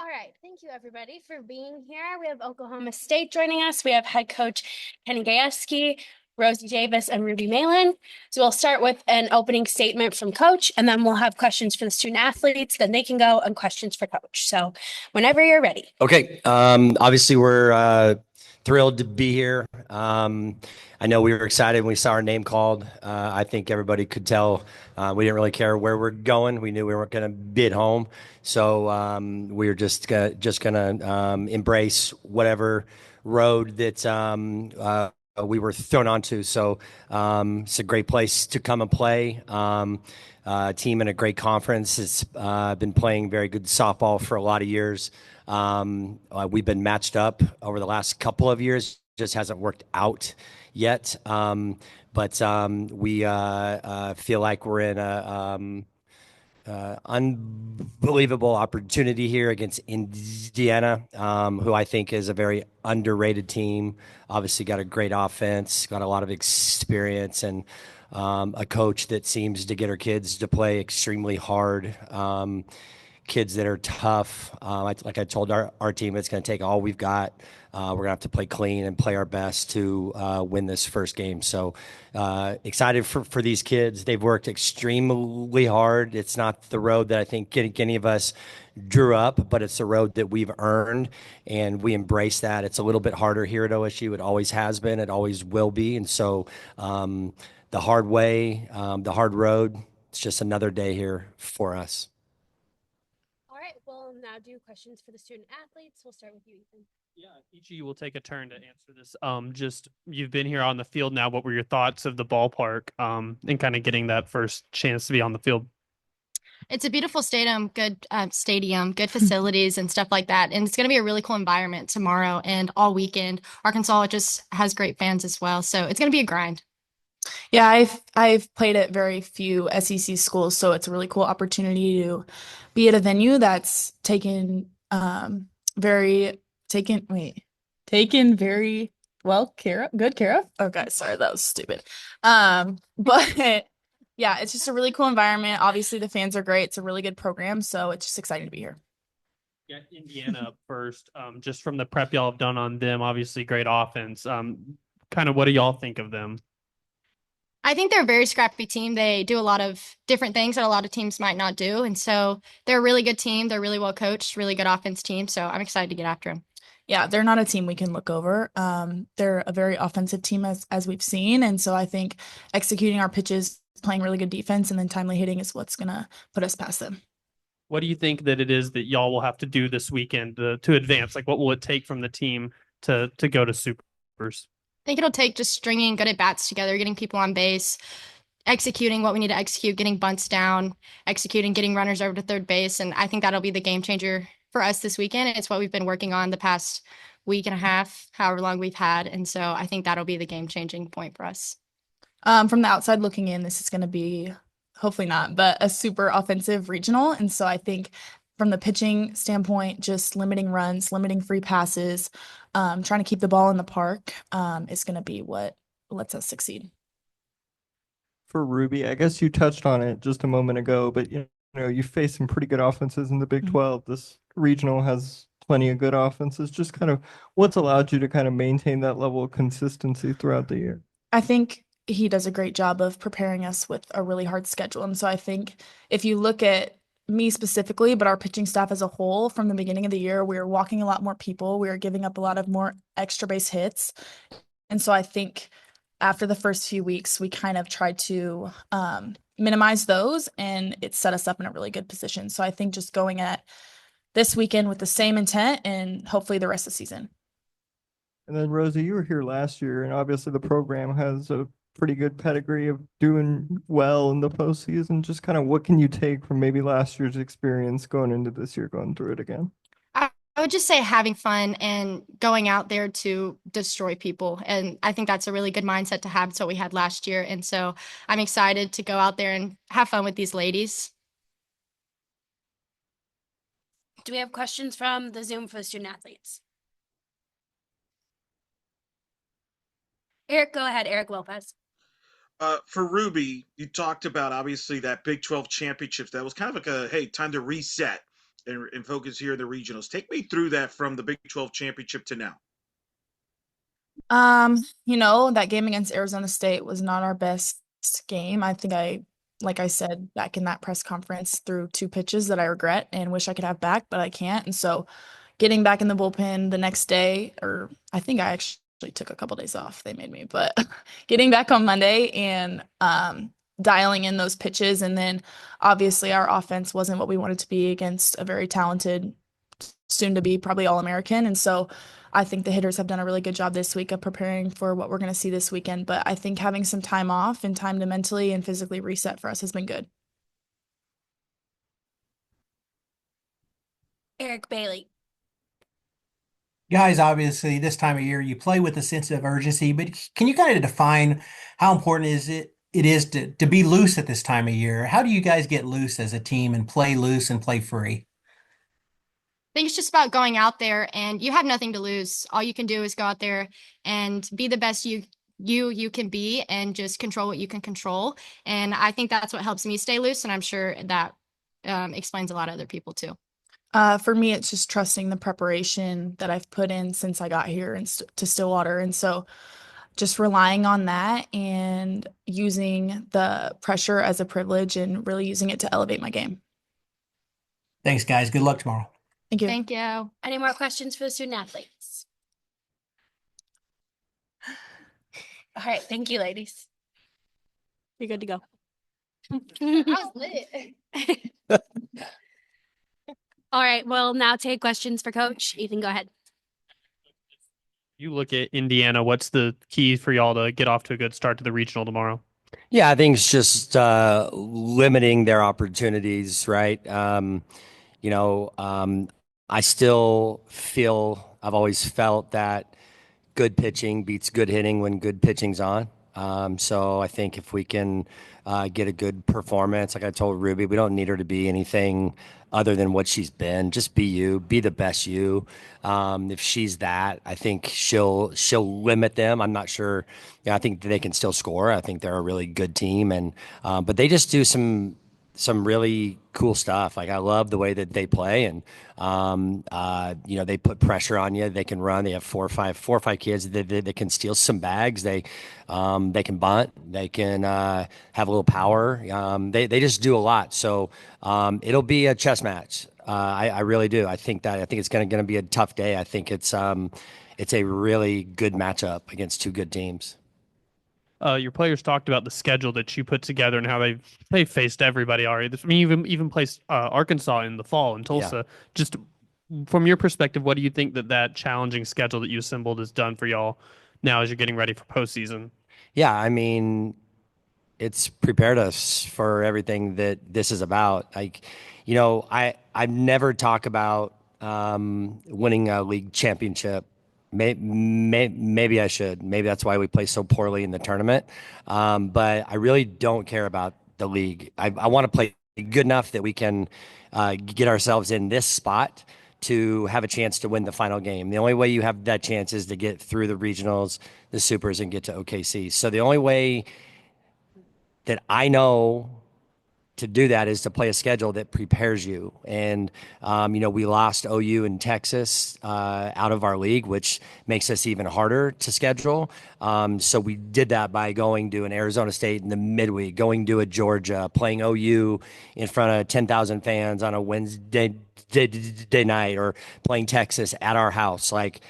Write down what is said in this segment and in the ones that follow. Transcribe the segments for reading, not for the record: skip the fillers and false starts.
All right. Thank you, everybody, for being here. We have Oklahoma State joining us. We have head coach Kenny Gajewski, Rosie Davis, and Ruby Meylan. So we'll start with an opening statement from coach, and then we'll have questions for the student athletes. Then they can go and questions for coach. So whenever you're ready. Okay. Obviously, we're thrilled to be here. I know we were excited when we saw our name called. I think everybody could tell we didn't really care where we're going. We knew we weren't going to be at home, so we were just gonna embrace whatever road that we were thrown onto. So it's a great place to come and play. Team in a great conference. It's been playing very good softball for a lot of years. We've been matched up over the last couple of years. Just hasn't worked out yet. But we feel like we're in a unbelievable opportunity here against Indiana, who I think is a very underrated team. Obviously, got a great offense, got a lot of experience, and a coach that seems to get her kids to play extremely hard. Kids that are tough. Like I told our team, it's going to take all we've got. We're going to have to play clean and play our best to win this first game. So excited for these kids. They've worked extremely hard. It's not the road that I think any of us drew up, but it's the road that we've earned, and we embrace that. It's a little bit harder here at OSU. It always has been. It always will be. And so the hard way, the hard road, it's just another day here for us. All right. We'll now do questions for the student athletes. We'll start with you, Ethan. Yeah, each of you will take a turn to answer this. Just you've been here on the field now. What were your thoughts of the ballpark and kind of getting that first chance to be on the field? It's a beautiful stadium, good facilities and stuff like that. And it's going to be a really cool environment tomorrow and all weekend. Arkansas just has great fans as well. So it's going to be a grind. Yeah, I've played at very few SEC schools, so it's a really cool opportunity to be at a venue that's very taken wait taken very good care of. Okay, sorry, that was stupid. But yeah, it's just a really cool environment. Obviously, the fans are great. It's a really good program, so it's just exciting to be here. Yeah, Indiana up first. Just from the prep y'all have done on them, obviously great offense. Kind of what do y'all think of them? I think they're a very scrappy team. They do a lot of different things that a lot of teams might not do. And so they're a really good team. They're really well coached, really good offense team. So I'm excited to get after them. Yeah, they're not a team we can look over. They're a very offensive team as we've seen, and so I think executing our pitches, playing really good defense, and then timely hitting is what's gonna put us past them. What do you think that it is that y'all will have to do this weekend to advance? Like, what will it take from the team to go to Supers? I think it'll take just stringing good at bats together, getting people on base, executing what we need to execute, getting bunts down, executing, getting runners over to third base. And I think that'll be the game changer for us this weekend. It's what we've been working on the past week and a half, however long we've had. And so I think that'll be the game changing point for us. From the outside looking in, this is going to be, hopefully not, but a super offensive regional. And so I think from the pitching standpoint, just limiting runs, limiting free passes, trying to keep the ball in the park is going to be what lets us succeed. For Ruby, I guess you touched on it just a moment ago, but you faced some pretty good offenses in the Big 12. This regional has plenty of good offenses. Just kind of what's allowed you to kind of maintain that level of consistency throughout the year? I think he does a great job of preparing us with a really hard schedule. And so I think if you look at me specifically, but our pitching staff as a whole, from the beginning of the year, we were walking a lot more people. We were giving up a lot of more extra base hits. And so I think after the first few weeks, we kind of tried to minimize those, and it set us up in a really good position. So I think just going at this weekend with the same intent and hopefully the rest of the season. And then Rosie, you were here last year, and obviously the program has a pretty good pedigree of doing well in the postseason. Just kind of what can you take from maybe last year's experience going into this year, going through it again? I would just say having fun and going out there to destroy people. And I think that's a really good mindset to have. It's what we had last year. And so I'm excited to go out there and have fun with these ladies. Do we have questions from the Zoom for the student athletes? Eric, go ahead. Eric Lopez. For Ruby, you talked about obviously that Big 12 championships. That was kind of like a, hey, time to reset. and focus here in the regionals. Take me through that from the Big 12 championship to now. That game against Arizona State was not our best game. I think like I said back in that press conference, threw two pitches that I regret and wish I could have back, but I can't. And so getting back in the bullpen the next day, or I think I actually took a couple days off. They made me, but getting back on Monday and dialing in those pitches. And then obviously our offense wasn't what we wanted to be against a very talented, soon to be probably All-American. And so I think the hitters have done a really good job this week of preparing for what we're going to see this weekend. But I think having some time off and time to mentally and physically reset for us has been good. Eric Bailey. Guys, obviously, this time of year you play with a sense of urgency, but can you kind of define how important it is to be loose at this time of year? How do you guys get loose as a team and play loose and play free? I think it's just about going out there, and you have nothing to lose. All you can do is go out there and be the best you can be, and just control what you can control. And I think that's what helps me stay loose, and I'm sure that explains a lot of other people too. For me, it's just trusting the preparation that I've put in since I got here to Stillwater. And so just relying on that and using the pressure as a privilege and really using it to elevate my game. Thanks, guys. Good luck tomorrow. Thank you. Thank you. Any more questions for the student athletes? All right. Thank you, ladies. You're good to go. That was lit. All right. We'll now take questions for Coach. Ethan, go ahead. You look at Indiana, what's the key for y'all to get off to a good start to the regional tomorrow? Yeah, I think it's just limiting their opportunities, right? I still feel, I've always felt that good pitching beats good hitting when good pitching's on. So I think if we can get a good performance, like I told Ruby, we don't need her to be anything other than what she's been. Just be you, be the best you. If she's that, I think she'll limit them. I'm not sure. I think they can still score. I think they're a really good team, and but they just do some really cool stuff. Like I love the way that they play, and they put pressure on you. They can run. They have four or five kids that can steal some bags. They can bunt. They can have a little power. They just do a lot. So it'll be a chess match. I really do. I think it's going to be a tough day. I think it's a really good matchup against two good teams. Your players talked about the schedule that you put together and how they faced everybody already. I mean, even placed Arkansas in the fall in Tulsa. Yeah. Just from your perspective, what do you think that challenging schedule that you assembled has done for y'all now as you're getting ready for postseason? Yeah, I mean, it's prepared us for everything that this is about. Like, I never talk about winning a league championship. Maybe I should. Maybe that's why we play so poorly in the tournament. But I really don't care about the league. I want to play good enough that we can get ourselves in this spot to have a chance to win the final game. The only way you have that chance is to get through the regionals, the supers, and get to OKC. So the only way that I know to do that is to play a schedule that prepares you. And, we lost OU in Texas out of our league, which makes us even harder to schedule. So we did that by going to an Arizona State in the midweek, going to a Georgia, playing OU in front of 10,000 fans on a Wednesday night, or playing Texas at our house. Like,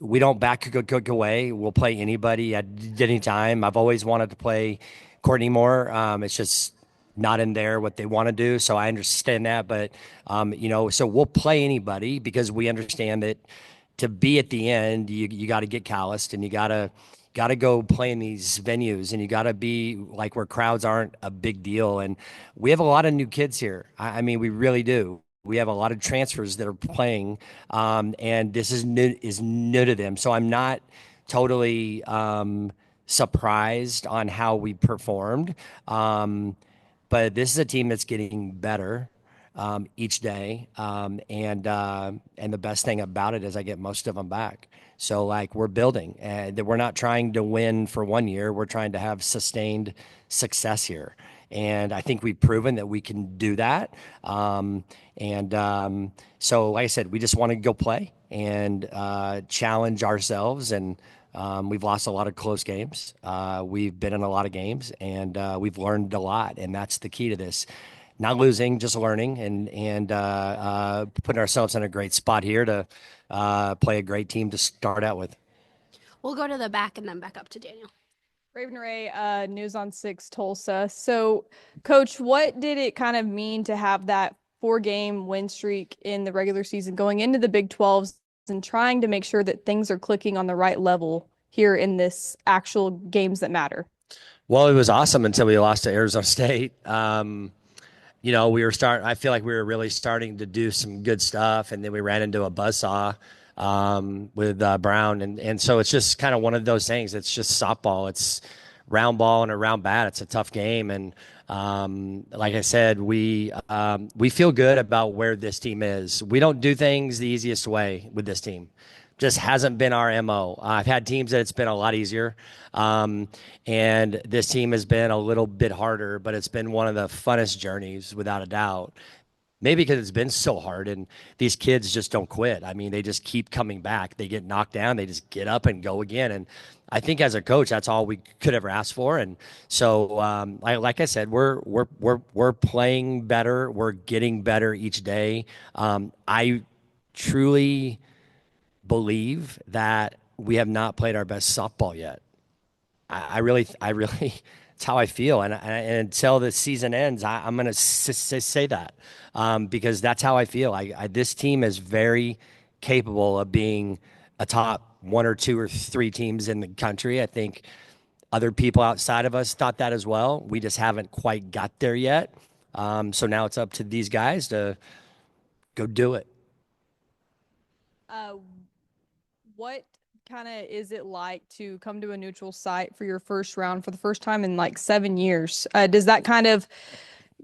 we don't back away. We'll play anybody at any time. I've always wanted to play Courtney Moore. It's just not in there what they want to do. So I understand that. But, so we'll play anybody because we understand that to be at the end, you got to get calloused, and you got to go play in these venues, and you got to be like where crowds aren't a big deal. And we have a lot of new kids here. I mean, we really do. We have a lot of transfers that are playing, and this is new to them. So I'm not totally surprised on how we performed. But this is a team that's getting better each day. And the best thing about it is I get most of them back. So like we're building, and we're not trying to win for 1 year. We're trying to have sustained success here. And I think we've proven that we can do that. So, like I said, we just want to go play and challenge ourselves. And we've lost a lot of close games. We've been in a lot of games, and we've learned a lot. And that's the key to this. Not losing, just learning, and putting ourselves in a great spot here to play a great team to start out with. We'll go to the back and then back up to Daniel. Raven Ray, News on 6 Tulsa. So, Coach, what did it kind of mean to have that 4-game win streak in the regular season going into the Big 12s and trying to make sure that things are clicking on the right level here in this actual games that matter? Well, it was awesome until we lost to Arizona State. I feel like we were really starting to do some good stuff, and then we ran into a buzzsaw with Brown. And so it's just kind of one of those things. It's just softball. It's round ball and a round bat. It's a tough game. And like I said, we feel good about where this team is. We don't do things the easiest way with this team. Just hasn't been our MO. I've had teams that it's been a lot easier. And this team has been a little bit harder, but it's been one of the funnest journeys without a doubt. Maybe because it's been so hard, and these kids just don't quit. I mean, they just keep coming back. They get knocked down, they just get up and go again. And I think as a coach, that's all we could ever ask for. And so, like I said, we're playing better. We're getting better each day. I truly believe that we have not played our best softball yet. I really, it's how I feel. And until the season ends, I'm going to say that because that's how I feel. This team is very capable of being a top 1 or 2 or 3 teams in the country. I think other people outside of us thought that as well. We just haven't quite got there yet. So now it's up to these guys to go do it. What kind of is it like to come to a neutral site for your first round for the first time in like 7 years? Does that kind of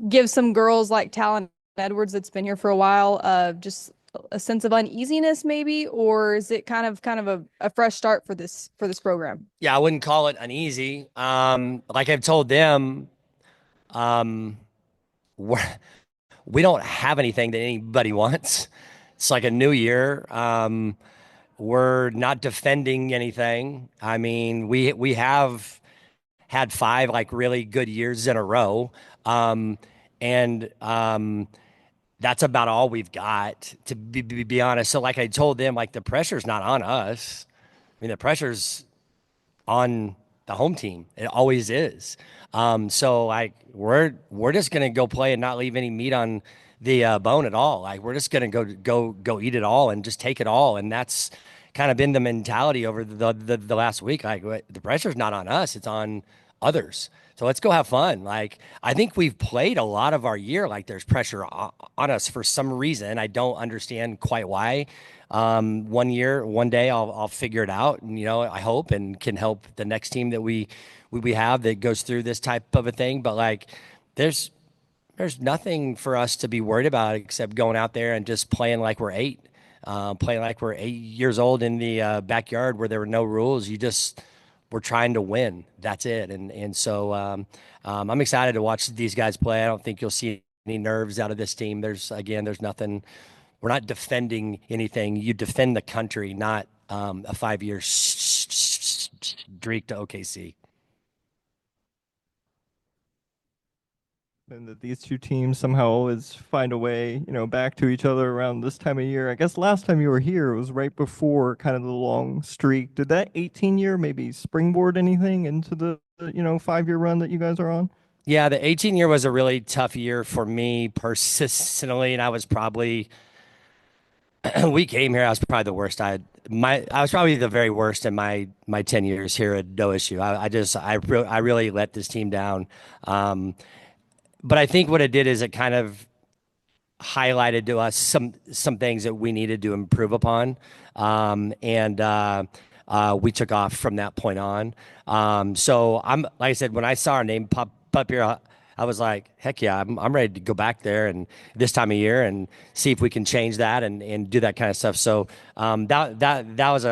give some girls like Talon Edwards that's been here for a while just a sense of uneasiness maybe, or is it kind of a fresh start for this program? Yeah, I wouldn't call it uneasy. Like I've told them, we don't have anything that anybody wants. It's like a new year. We're not defending anything. I mean, we have had 5 like really good years in a row. That's about all we've got, to be honest. So like I told them, like the pressure's not on us. I mean, the pressure's on the home team. It always is. So like we're just gonna go play and not leave any meat on the bone at all. Like we're just gonna go eat it all and just take it all. And that's kind of been the mentality over the last week. Like the pressure's not on us, it's on others. So let's go have fun. Like I think we've played a lot of our year like there's pressure on us for some reason. I don't understand quite why. One day I'll figure it out, and I hope and can help the next team that we have that goes through this type of a thing. But like there's nothing for us to be worried about except going out there and just playing like we're 8. Playing like we're 8 years old in the backyard where there were no rules. We're trying to win. That's it. And so I'm excited to watch these guys play. I don't think you'll see any nerves out of this team. There's nothing. We're not defending anything. You defend the country, not a 5-year streak to OKC. And that these two teams somehow always find a way, back to each other around this time of year. I guess last time you were here, it was right before kind of the long streak. Did that 18-year maybe springboard anything into the 5-year run that you guys are on? Yeah, the 18-year was a really tough year for me personally, and I was probably we came here. I was probably the worst. I was probably the very worst in my 10 years here at OSU. I really let this team down. But I think what it did is it kind of highlighted to us some things that we needed to improve upon. We took off from that point on. So like I said, when I saw our name pop up here, I was like, heck yeah, I'm ready to go back there and this time of year and see if we can change that and do that kind of stuff. So that was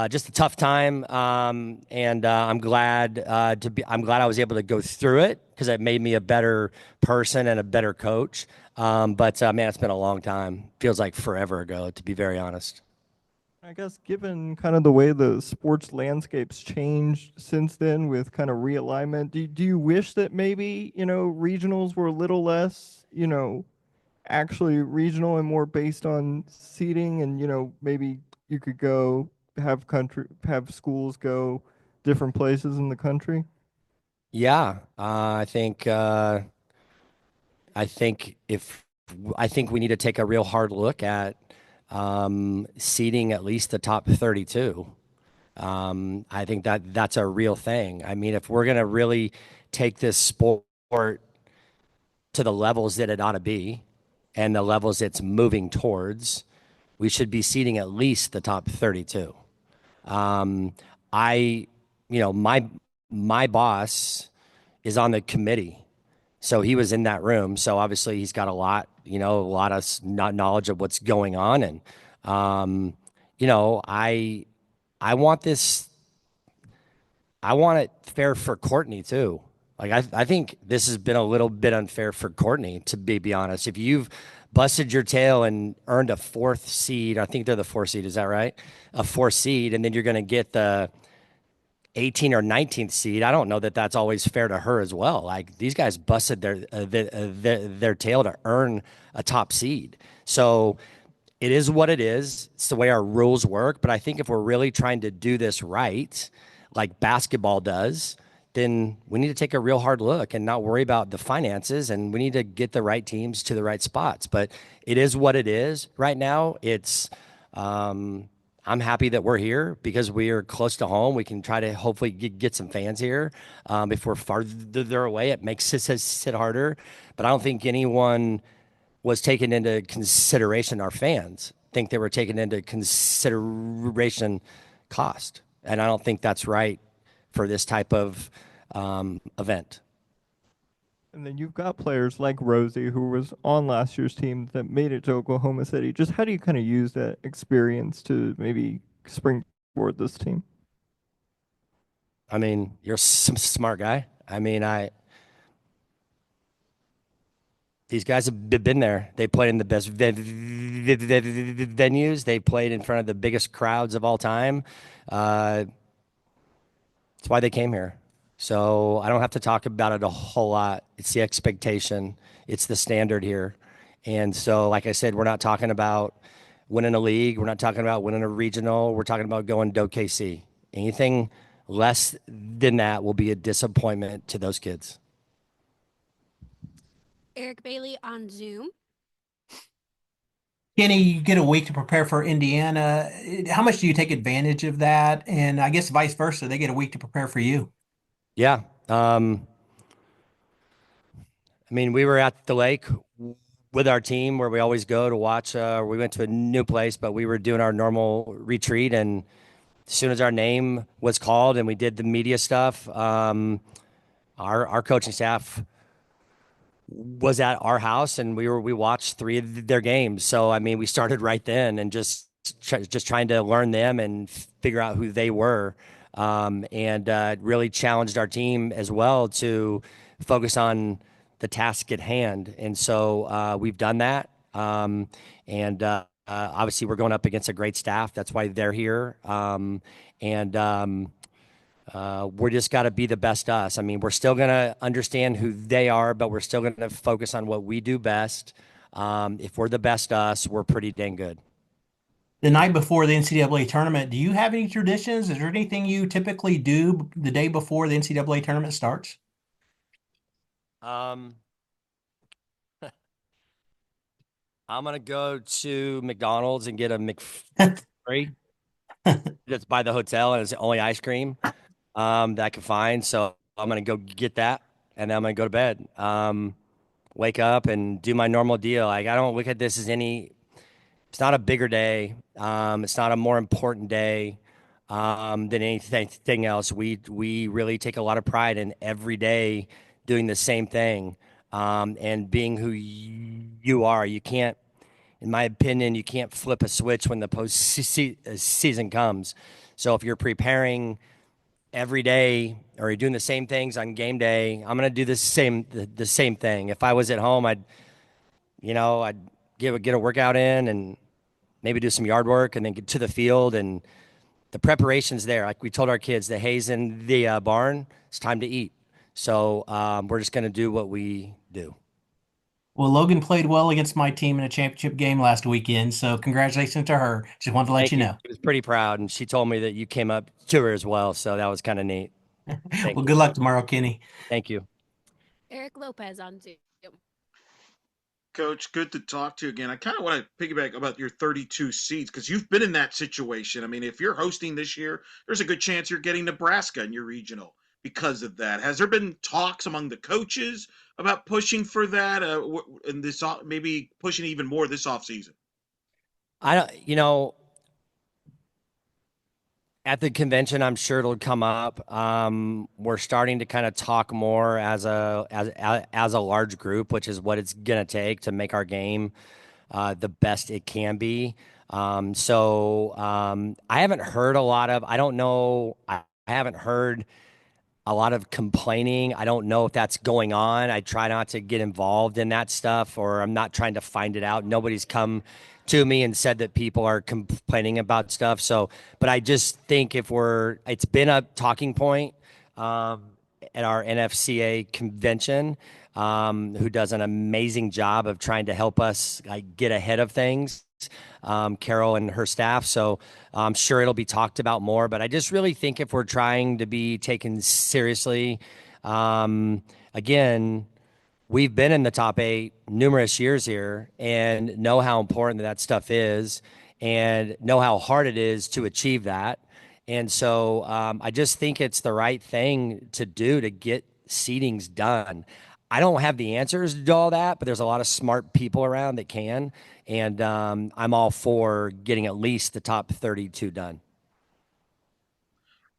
just a tough time, and I'm glad I'm glad I was able to go through it because it made me a better person and a better coach. But man, it's been a long time. Feels like forever ago, to be very honest. I guess given kind of the way the sports landscape's changed since then with kind of realignment, do you wish that maybe, regionals were a little less, actually regional and more based on seating and, maybe you could go have schools go different places in the country? Yeah, I think if I think we need to take a real hard look at seeding at least the top 32. I think that that's a real thing. I mean, if we're going to really take this sport to the levels that it ought to be and the levels it's moving towards, we should be seeding at least the top 32. Um, I, my boss is on the committee, so he was in that room. So obviously he's got a lot, a lot of knowledge of what's going on, and I want this. I want it fair for Courtney too. Like I think this has been a little bit unfair for Courtney, to be honest. If you've busted your tail and earned a fourth seed, I think they're the fourth seed, is that right? A fourth seed, and then you're going to get the 18 or 19th seed. I don't know that that's always fair to her as well. Like these guys busted their tail to earn a top seed. So it is what it is. It's the way our rules work. But I think if we're really trying to do this right, like basketball does, then we need to take a real hard look and not worry about the finances, and we need to get the right teams to the right spots. But it is what it is right now. I'm happy that we're here because we are close to home. We can try to hopefully get some fans here. If we're farther away, it makes it sit harder. But I don't think anyone was taken into consideration. Our fans think they were taken into consideration cost. And I don't think that's right for this type of event. And then you've got players like Rosie, who was on last year's team that made it to Oklahoma City. Just how do you kind of use that experience to maybe springboard this team? I mean, you're some smart guy. I mean, these guys have been there. They played in the best venues. They played in front of the biggest crowds of all time. That's why they came here. So I don't have to talk about it a whole lot. It's the expectation. It's the standard here. And so, like I said, we're not talking about winning a league. We're not talking about winning a regional. We're talking about going to OKC. Anything less than that will be a disappointment to those kids. Eric Bailey on Zoom. Kenny, you get a week to prepare for Indiana. How much do you take advantage of that? And I guess vice versa, they get a week to prepare for you. Yeah. I mean, we were at the lake with our team where we always go to watch. We went to a new place, but we were doing our normal retreat. And as soon as our name was called and we did the media stuff, our coaching staff was at our house and we watched 3 of their games. So, I mean, we started right then and just trying to learn them and figure out who they were. And really challenged our team as well to focus on the task at hand. And so we've done that. Obviously, we're going up against a great staff. That's why they're here. We're just got to be the best us. I mean, we're still going to understand who they are, but we're still going to focus on what we do best. If we're the best us, we're pretty dang good. The night before the NCAA tournament, do you have any traditions? Is there anything you typically do the day before the NCAA tournament starts? I'm going to go to McDonald's and get a McFlurry that's by the hotel, and it's the only ice cream that I can find. So I'm going to go get that, and then I'm going to go to bed. Wake up and do my normal deal. Like, I don't look at this as it's not a bigger day. It's not a more important day than anything else. We really take a lot of pride in every day doing the same thing and being who you are. You can't in my opinion, you can't flip a switch when the season comes. So if you're preparing every day or you're doing the same things on game day, I'm going to do the same thing. If I was at home, I'd get a workout in and maybe do some yard work and then get to the field, and the preparation's there. Like we told our kids, the hay's in the barn. It's time to eat. So we're just going to do what we do. Well, Logan played well against my team in a championship game last weekend, so congratulations to her. Just wanted to let Thank you you. know. She was pretty proud, and she told me that you came up to her as well. So that was kind of neat. Thank Well, you. good luck tomorrow, Kenny. Thank you. Eric Lopez on Zoom. Coach, good to talk to you again. I kind of want to piggyback about your 32 seeds because you've been in that situation. I mean, if you're hosting this year, there's a good chance you're getting Nebraska in your regional because of that. Has there been talks among the coaches about pushing for that, and this maybe pushing even more this offseason? I don't, you know, at the convention, I'm sure it'll come up. We're starting to kind of talk more as a large group, which is what it's gonna take to make our game the best it can be. I haven't heard a lot of. I don't know. I haven't heard a lot of complaining. I don't know if that's going on. I try not to get involved in that stuff, or I'm not trying to find it out. Nobody's come to me and said that people are complaining about stuff. So, but I just think it's been a talking point at our NFCA convention, who does an amazing job of trying to help us get ahead of things. Carol and her staff. So I'm sure it'll be talked about more, but I just really think if we're trying to be taken seriously, again, we've been in the top 8 numerous years here and know how important that stuff is and know how hard it is to achieve that. And so I just think it's the right thing to do to get seedings done. I don't have the answers to all that, but there's a lot of smart people around that can. And I'm all for getting at least the top 32 done.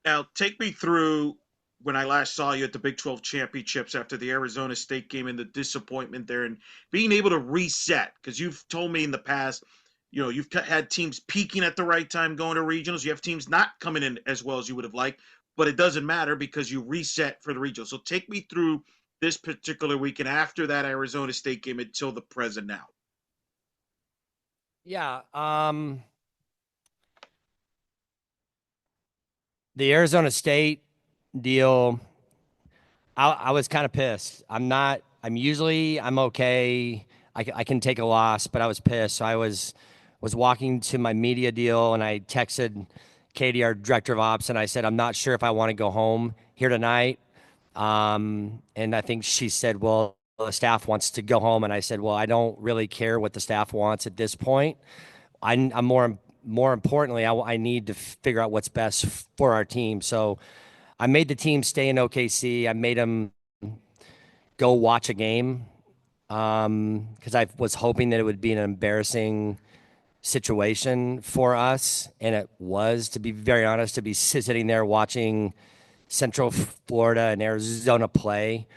Now, take me through when I last saw you at the Big 12 championships after the Arizona State game and the disappointment there and being able to reset. Because you've told me in the past, you've had teams peaking at the right time going to regionals. You have teams not coming in as well as you would have liked, but it doesn't matter because you reset for the regional. So take me through this particular weekend after that Arizona State game until the present now. Yeah. The Arizona State deal, I was kind of pissed. I'm okay. I can take a loss, but I was pissed. So I was walking to my media deal and I texted Katie, our director of ops, and I said, I'm not sure if I want to go home here tonight. And I think she said, well, the staff wants to go home. And I said, well, I don't really care what the staff wants at this point. I'm more importantly, I need to figure out what's best for our team. So I made the team stay in OKC. I made them go watch a game because I was hoping that it would be an embarrassing situation for us. And it was, to be very honest, to be sitting there watching Central Florida and Arizona play.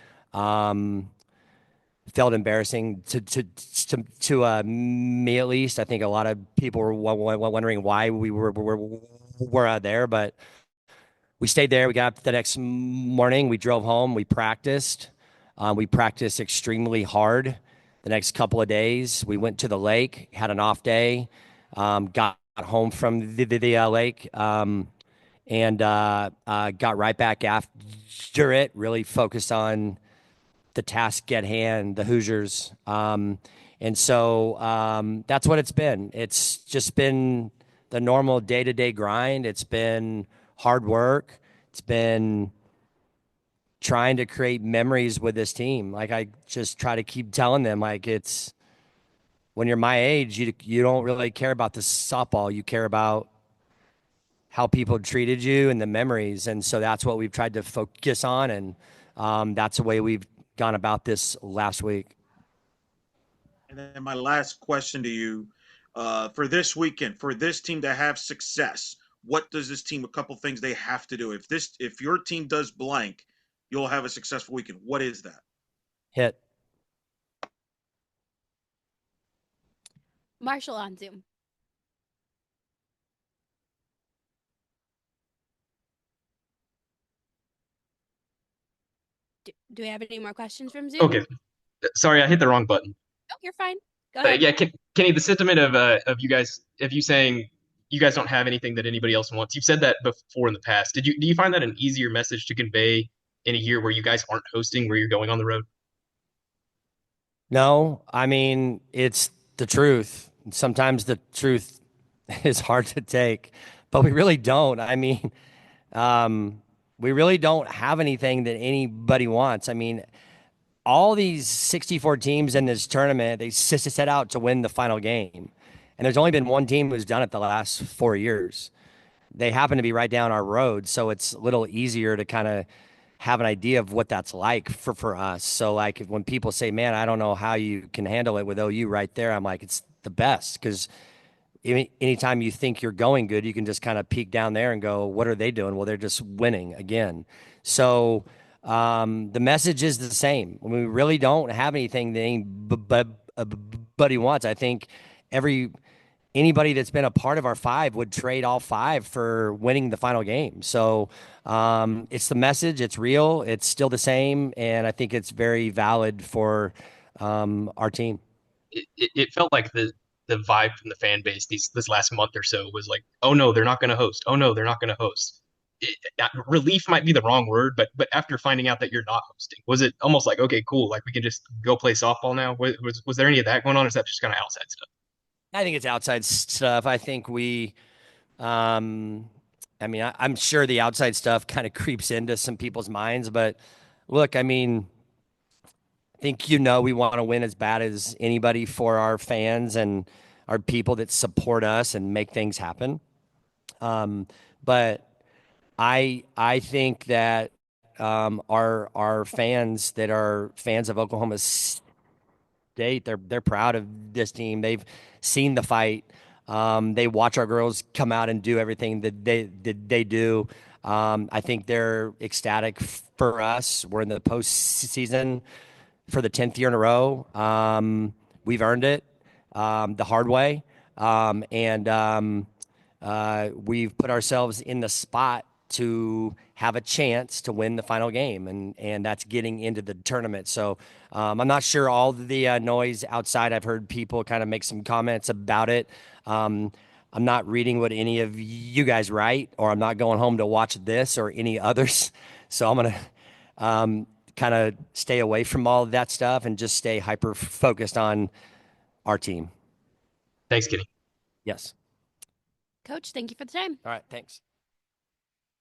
Felt embarrassing to me, at least. I think a lot of people were wondering why we were out there, but we stayed there. We got up the next morning. We drove home. We practiced. We practiced extremely hard the next couple of days. We went to the lake, had an off day, got home from the lake, and got right back after it, really focused on the task at hand, the Hoosiers. And so that's what it's been. It's just been the normal day-to-day grind. It's been hard work. It's been trying to create memories with this team. Like I just try to keep telling them, like it's when you're my age, you don't really care about the softball. You care about how people treated you and the memories. And so that's what we've tried to focus on. And that's the way we've gone about this last week. And then my last question to you, for this weekend, for this team to have success, what does this team, a couple things they have to do? If your team does blank, you'll have a successful weekend. What is that? Hit. Marshall on Zoom. Do we have any more questions from Zoom? Okay, sorry, I hit the wrong button. No, you're fine. Go ahead. Yeah, Kenny, the sentiment of you guys, of you saying you guys don't have anything that anybody else wants. You've said that before in the past. Do you find that an easier message to convey in a year where you guys aren't hosting, where you're going on the road? No, I mean, it's the truth. Sometimes the truth is hard to take, but we really don't. I mean, we really don't have anything that anybody wants. I mean, all these 64 teams in this tournament, they set out to win the final game. And there's only been one team who's done it the last 4 years. They happen to be right down our road, so it's a little easier to kind of have an idea of what that's like for us. So like when people say, man, I don't know how you can handle it with OU right there, I'm like, it's the best, because anytime you think you're going good, you can just kind of peek down there and go, what are they doing? Well, they're just winning again. So the message is the same. We really don't have anything that anybody wants. I think anybody that's been a part of our five would trade all five for winning the final game. So it's the message. It's real. It's still the same. And I think it's very valid for our team. It felt like the vibe from the fan base this last month or so was like, oh no, they're not going to host. Oh no, they're not going to host. Relief might be the wrong word, but after finding out that you're not hosting, was it almost like, okay, cool, like we can just go play softball now? Was there any of that going on? Or is that just kind of outside stuff? I think it's outside stuff. I think I mean, I'm sure the outside stuff kind of creeps into some people's minds, but look, I mean, I think, we want to win as bad as anybody for our fans and our people that support us and make things happen. But I think that our fans that are fans of Oklahoma State, they're proud of this team. They've seen the fight. They watch our girls come out and do everything that they do. I think they're ecstatic for us. We're in the postseason for the 10th year in a row. We've earned it the hard way. And we've put ourselves in the spot to have a chance to win the final game, and that's getting into the tournament. So I'm not sure all the noise outside. I've heard people kind of make some comments about it. I'm not reading what any of you guys write, or I'm not going home to watch this or any others. So I'm going to kind of stay away from all of that stuff and just stay hyper focused on our team. Thanks, Kenny. Yes. Coach, thank you for the time. All right. Thanks.